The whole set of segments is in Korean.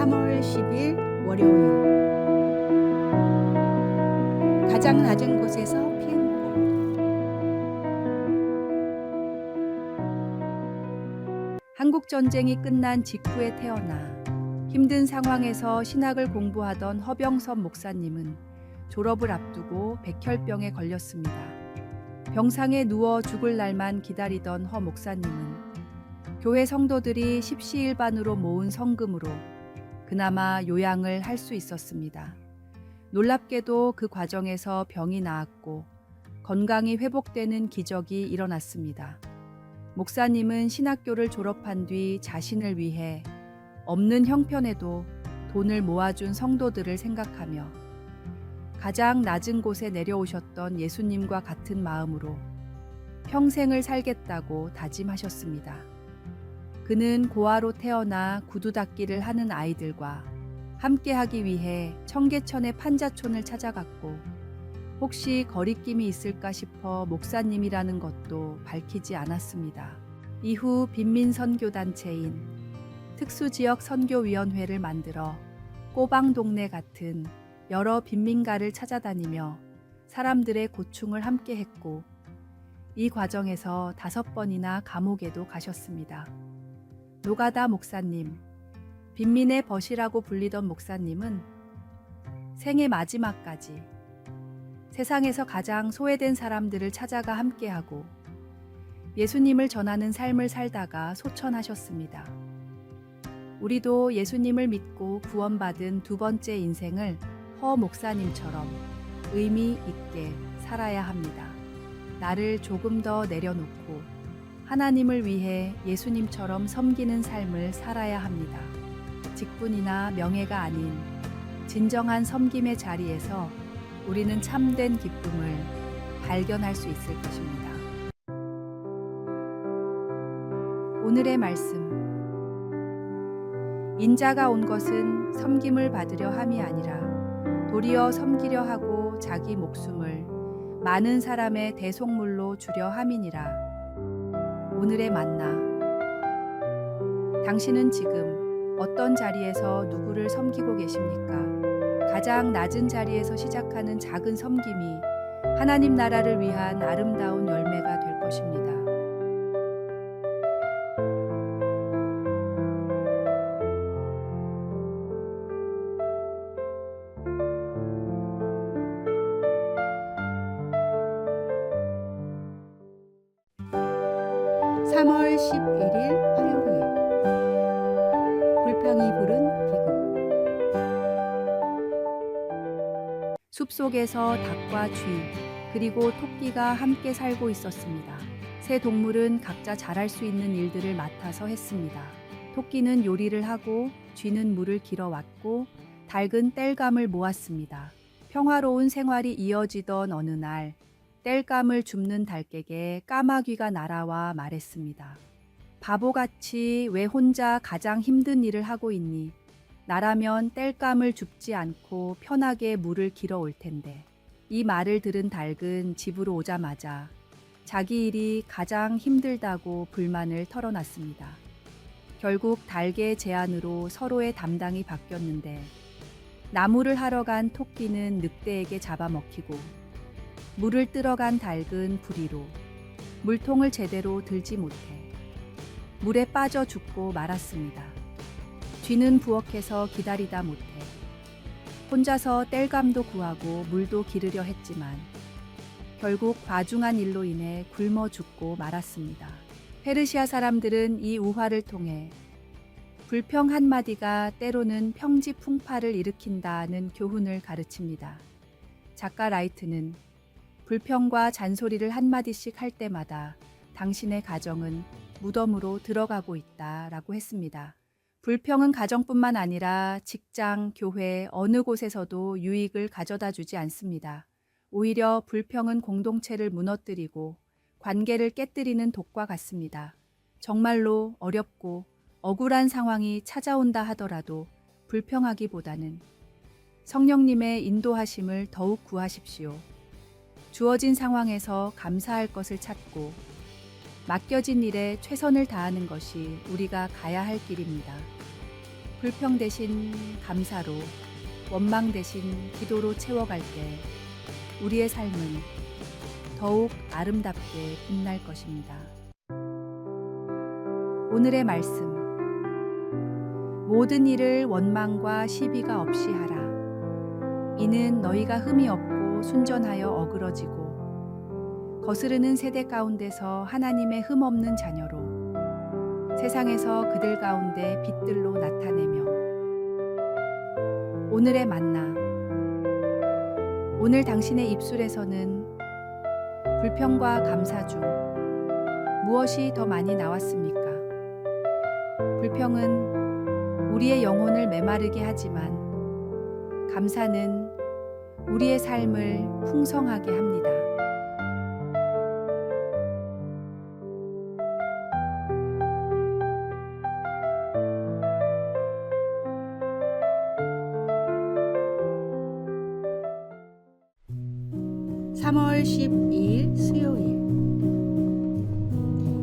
3월 10일 월요일. 가장 낮은 곳에서 피운 꽃. 한국 전쟁이 끝난 직후에 태어나 힘든 상황에서 신학을 공부하던 허병섭 목사님은 졸업을 앞두고 백혈병에 걸렸습니다. 병상에 누워 죽을 날만 기다리던 허 목사님은 교회 성도들이 십시일반으로 모은 성금으로 그나마 요양을 할 수 있었습니다. 놀랍게도 그 과정에서 병이 나았고 건강이 회복되는 기적이 일어났습니다. 목사님은 신학교를 졸업한 뒤 자신을 위해 없는 형편에도 돈을 모아준 성도들을 생각하며 가장 낮은 곳에 내려오셨던 예수님과 같은 마음으로 평생을 살겠다고 다짐하셨습니다. 그는 고아로 태어나 구두 닦기를 하는 아이들과 함께하기 위해 청계천의 판자촌을 찾아갔고 혹시 거리낌이 있을까 싶어 목사님이라는 것도 밝히지 않았습니다. 이후 빈민선교단체인 특수지역선교위원회를 만들어 꼬방동네 같은 여러 빈민가를 찾아다니며 사람들의 고충을 함께했고 이 과정에서 5번이나 감옥에도 가셨습니다. 노가다 목사님, 빈민의 벗이라고 불리던 목사님은 생애 마지막까지 세상에서 가장 소외된 사람들을 찾아가 함께하고 예수님을 전하는 삶을 살다가 소천하셨습니다. 우리도 예수님을 믿고 구원받은 두 번째 인생을 허 목사님처럼 의미 있게 살아야 합니다. 나를 조금 더 내려놓고 하나님을 위해 예수님처럼 섬기는 삶을 살아야 합니다. 직분이나 명예가 아닌 진정한 섬김의 자리에서 우리는 참된 기쁨을 발견할 수 있을 것입니다. 오늘의 말씀. 인자가 온 것은 섬김을 받으려 함이 아니라 도리어 섬기려 하고 자기 목숨을 많은 사람의 대속물로 주려 함이니라. 오늘의 만나. 당신은 지금 어떤 자리에서 누구를 섬기고 계십니까? 가장 낮은 자리에서 시작하는 작은 섬김이 하나님 나라를 위한 아름다운 열매가 될 것입니다. (3월 11일) 화요일. 불평이 부른 비극. 숲속에서 닭과 쥐 그리고 토끼가 함께 살고 있었습니다. 세 동물은 각자 잘할 수 있는 일들을 맡아서 했습니다. 토끼는 요리를 하고 쥐는 물을 길어왔고 닭은 땔감을 모았습니다. 평화로운 생활이 이어지던 어느 날 땔감을 줍는 닭에게 까마귀가 날아와 말했습니다. 바보같이 왜 혼자 가장 힘든 일을 하고 있니? 나라면 땔감을 줍지 않고 편하게 물을 길어 올 텐데. 이 말을 들은 닭은 집으로 오자마자 자기 일이 가장 힘들다고 불만을 털어놨습니다. 결국 닭의 제안으로 서로의 담당이 바뀌었는데 나무를 하러 간 토끼는 늑대에게 잡아먹히고 물을 뜨러 간 닭은 부리로 물통을 제대로 들지 못해 물에 빠져 죽고 말았습니다. 쥐는 부엌에서 기다리다 못해 혼자서 땔감도 구하고 물도 기르려 했지만 결국 과중한 일로 인해 굶어 죽고 말았습니다. 페르시아 사람들은 이 우화를 통해 불평 한마디가 때로는 평지풍파를 일으킨다는 교훈을 가르칩니다. 작가 라이트는 불평과 잔소리를 한마디씩 할 때마다 당신의 가정은 무덤으로 들어가고 있다라고 했습니다. 불평은 가정뿐만 아니라 직장, 교회, 어느 곳에서도 유익을 가져다 주지 않습니다. 오히려 불평은 공동체를 무너뜨리고 관계를 깨뜨리는 독과 같습니다. 정말로 어렵고 억울한 상황이 찾아온다 하더라도 불평하기보다는 성령님의 인도하심을 더욱 구하십시오. 주어진 상황에서 감사할 것을 찾고 맡겨진 일에 최선을 다하는 것이 우리가 가야 할 길입니다. 불평 대신 감사로, 원망 대신 기도로 채워갈 때 우리의 삶은 더욱 아름답게 빛날 것입니다. 오늘의 말씀. 모든 일을 원망과 시비가 없이 하라. 이는 너희가 흠이 없고 순전하여 어그러지고 거스르는 세대 가운데서 하나님의 흠 없는 자녀로 세상에서 그들 가운데 빛들로 나타내며. 오늘의 만나. 오늘 당신의 입술에서는 불평과 감사 중 무엇이 더 많이 나왔습니까? 불평은 우리의 영혼을 메마르게 하지만 감사는 우리의 삶을 풍성하게 합니다. (3월 12일) 수요일.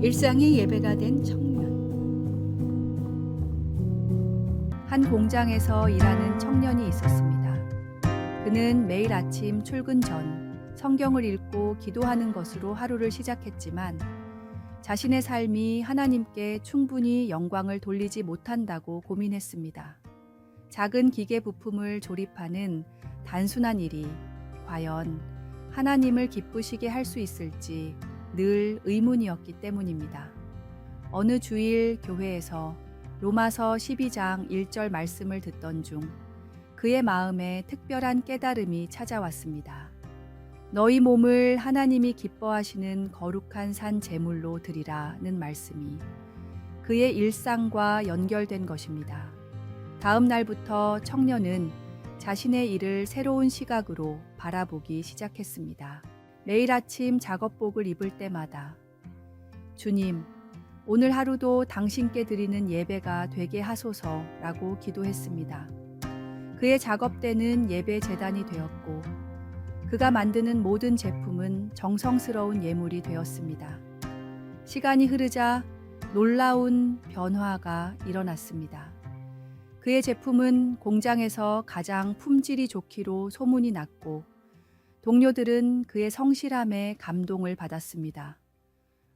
일상의 예배가 된 청년. 한 공장에서 일하는 청년이 있었습니다. 그는 매일 아침 출근 전 성경을 읽고 기도하는 것으로 하루를 시작했지만 자신의 삶이 하나님께 충분히 영광을 돌리지 못한다고 고민했습니다. 작은 기계 부품을 조립하는 단순한 일이 과연 하나님을 기쁘시게 할 수 있을지 늘 의문이었기 때문입니다. 어느 주일 교회에서 로마서 12장 1절 말씀을 듣던 중 그의 마음에 특별한 깨달음이 찾아왔습니다. 너희 몸을 하나님이 기뻐하시는 거룩한 산 제물로 드리라는 말씀이 그의 일상과 연결된 것입니다. 다음 날부터 청년은 자신의 일을 새로운 시각으로 바라보기 시작했습니다. 매일 아침 작업복을 입을 때마다 주님, 오늘 하루도 당신께 드리는 예배가 되게 하소서라고 기도했습니다. 그의 작업대는 예배 제단이 되었고 그가 만드는 모든 제품은 정성스러운 예물이 되었습니다. 시간이 흐르자 놀라운 변화가 일어났습니다. 그의 제품은 공장에서 가장 품질이 좋기로 소문이 났고 동료들은 그의 성실함에 감동을 받았습니다.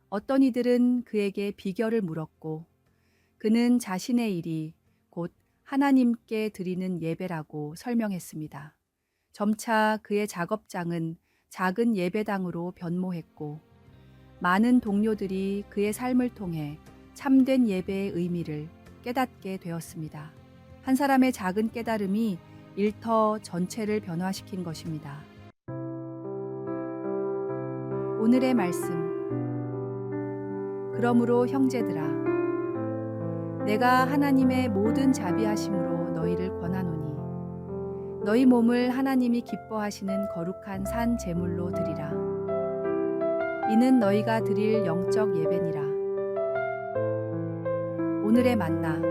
어떤 이들은 그에게 비결을 물었고 그는 자신의 일이 곧 하나님께 드리는 예배라고 설명했습니다. 점차 그의 작업장은 작은 예배당으로 변모했고 많은 동료들이 그의 삶을 통해 참된 예배의 의미를 깨닫게 되었습니다. 한 사람의 작은 깨달음이 일터 전체를 변화시킨 것입니다. 오늘의 말씀. 그러므로 형제들아, 내가 하나님의 모든 자비하심으로 너희를 권하노니 너희 몸을 하나님이 기뻐하시는 거룩한 산 제물로 드리라. 이는 너희가 드릴 영적 예배니라. 오늘의 만나.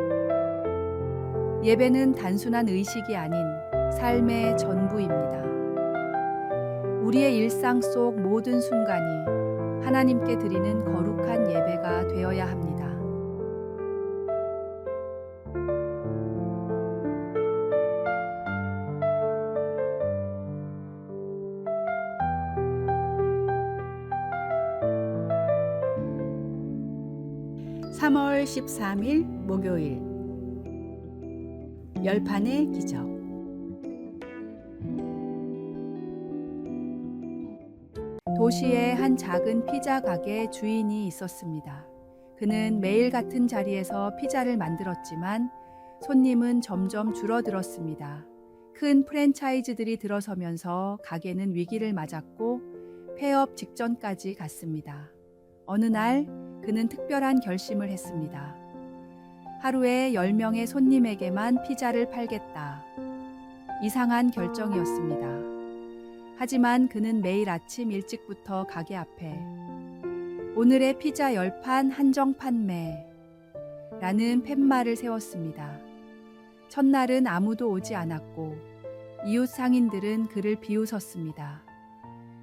예배는 단순한 의식이 아닌 삶의 전부입니다. 우리의 일상 속 모든 순간이 하나님께 드리는 거룩한 예배가 되어야 합니다. (3월 13일) 목요일. 열판의 기적. 도시에 한 작은 피자 가게 주인이 있었습니다. 그는 매일 같은 자리에서 피자를 만들었지만 손님은 점점 줄어들었습니다. 큰 프랜차이즈들이 들어서면서 가게는 위기를 맞았고 폐업 직전까지 갔습니다. 어느 날 그는 특별한 결심을 했습니다. 하루에 10명의 손님에게만 피자를 팔겠다. 이상한 결정이었습니다. 하지만 그는 매일 아침 일찍부터 가게 앞에 오늘의 피자 10판 한정 판매 라는 팻말을 세웠습니다. 첫날은 아무도 오지 않았고 이웃 상인들은 그를 비웃었습니다.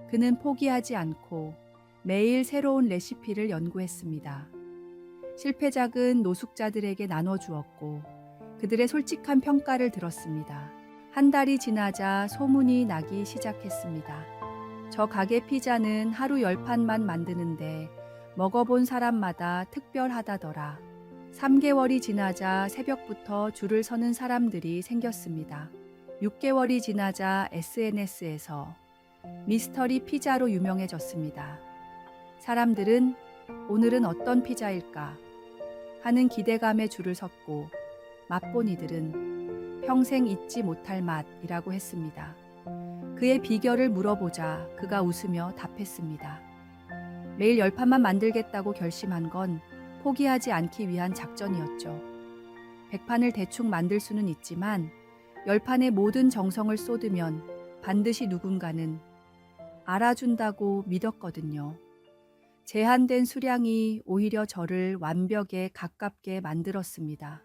그는 포기하지 않고 매일 새로운 레시피를 연구했습니다. 실패작은 노숙자들에게 나눠주었고 그들의 솔직한 평가를 들었습니다. 한 달이 지나자 소문이 나기 시작했습니다. 저 가게 피자는 하루 10판만 만드는데 먹어본 사람마다 특별하다더라. 3개월이 지나자 새벽부터 줄을 서는 사람들이 생겼습니다. 6개월이 지나자 SNS에서 미스터리 피자로 유명해졌습니다. 사람들은 오늘은 어떤 피자일까 하는 기대감에 줄을 섰고 맛본 이들은 평생 잊지 못할 맛이라고 했습니다. 그의 비결을 물어보자 그가 웃으며 답했습니다. 매일 10판만 만들겠다고 결심한 건 포기하지 않기 위한 작전이었죠. 100판을 대충 만들 수는 있지만 10판에 모든 정성을 쏟으면 반드시 누군가는 알아준다고 믿었거든요. 제한된 수량이 오히려 저를 완벽에 가깝게 만들었습니다.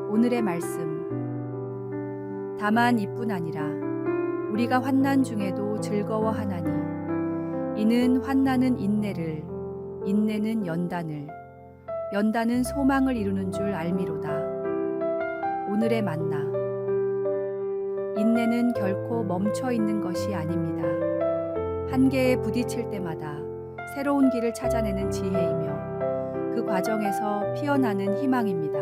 오늘의 말씀. 다만 이뿐 아니라 우리가 환난 중에도 즐거워하나니 이는 환난은 인내를, 인내는 연단을, 연단은 소망을 이루는 줄 알미로다. 오늘의 만나. 인내는 결코 멈춰 있는 것이 아닙니다. 한계에 부딪힐 때마다 새로운 길을 찾아내는 지혜이며 그 과정에서 피어나는 희망입니다.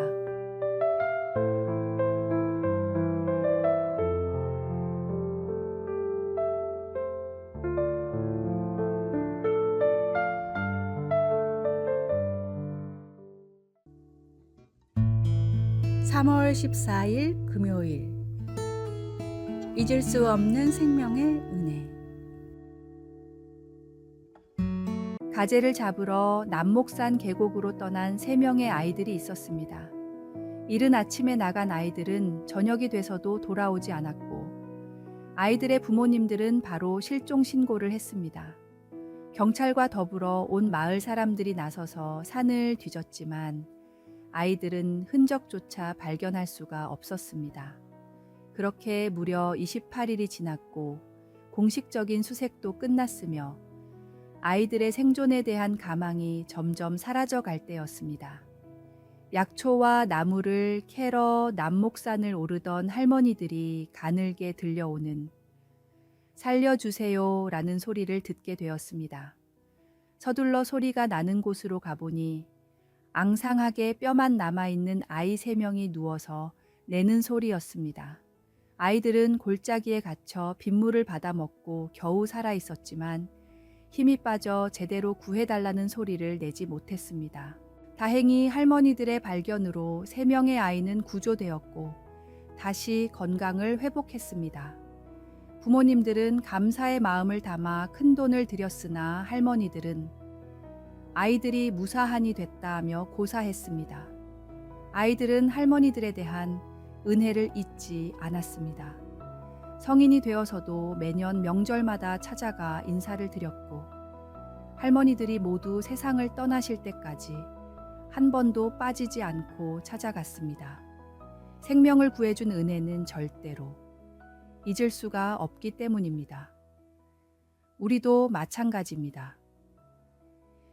(3월 14일) 금요일. 잊을 수 없는 생명의 은혜. 가재를 잡으러 남목산 계곡으로 떠난 3명의 아이들이 있었습니다. 이른 아침에 나간 아이들은 저녁이 돼서도 돌아오지 않았고 아이들의 부모님들은 바로 실종 신고를 했습니다. 경찰과 더불어 온 마을 사람들이 나서서 산을 뒤졌지만 아이들은 흔적조차 발견할 수가 없었습니다. 그렇게 무려 28일이 지났고 공식적인 수색도 끝났으며 아이들의 생존에 대한 가망이 점점 사라져갈 때였습니다. 약초와 나무를 캐러 남목산을 오르던 할머니들이 가늘게 들려오는 살려주세요 라는 소리를 듣게 되었습니다. 서둘러 소리가 나는 곳으로 가보니 앙상하게 뼈만 남아있는 아이 3명이 누워서 내는 소리였습니다. 아이들은 골짜기에 갇혀 빗물을 받아먹고 겨우 살아있었지만 힘이 빠져 제대로 구해달라는 소리를 내지 못했습니다. 다행히 할머니들의 발견으로 3명의 아이는 구조되었고 다시 건강을 회복했습니다. 부모님들은 감사의 마음을 담아 큰돈을 들였으나 할머니들은 아이들이 무사한이 됐다며 고사했습니다. 아이들은 할머니들에 대한 은혜를 잊지 않았습니다. 성인이 되어서도 매년 명절마다 찾아가 인사를 드렸고 할머니들이 모두 세상을 떠나실 때까지 한 번도 빠지지 않고 찾아갔습니다. 생명을 구해준 은혜는 절대로 잊을 수가 없기 때문입니다. 우리도 마찬가지입니다.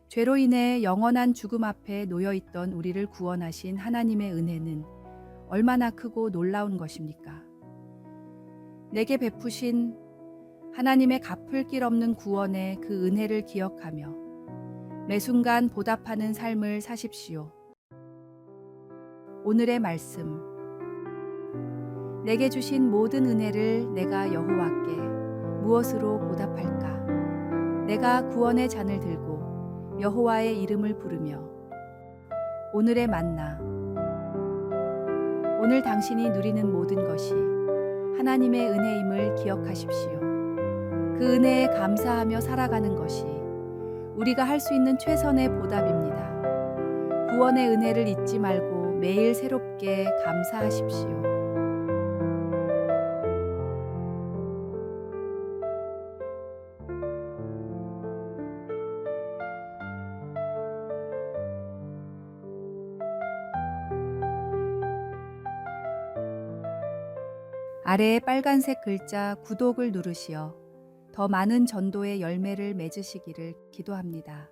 죄로 인해 영원한 죽음 앞에 놓여있던 우리를 구원하신 하나님의 은혜는 얼마나 크고 놀라운 것입니까? 내게 베푸신 하나님의 갚을 길 없는 구원의 그 은혜를 기억하며 매 순간 보답하는 삶을 사십시오. 오늘의 말씀. 내게 주신 모든 은혜를 내가 여호와께 무엇으로 보답할까? 내가 구원의 잔을 들고 여호와의 이름을 부르며. 오늘의 만나. 오늘 당신이 누리는 모든 것이 하나님의 은혜임을 기억하십시오. 그 은혜에 감사하며 살아가는 것이 우리가 할 수 있는 최선의 보답입니다. 구원의 은혜를 잊지 말고 매일 새롭게 감사하십시오. 아래에 빨간색 글자 구독을 누르시어 더 많은 전도의 열매를 맺으시기를 기도합니다.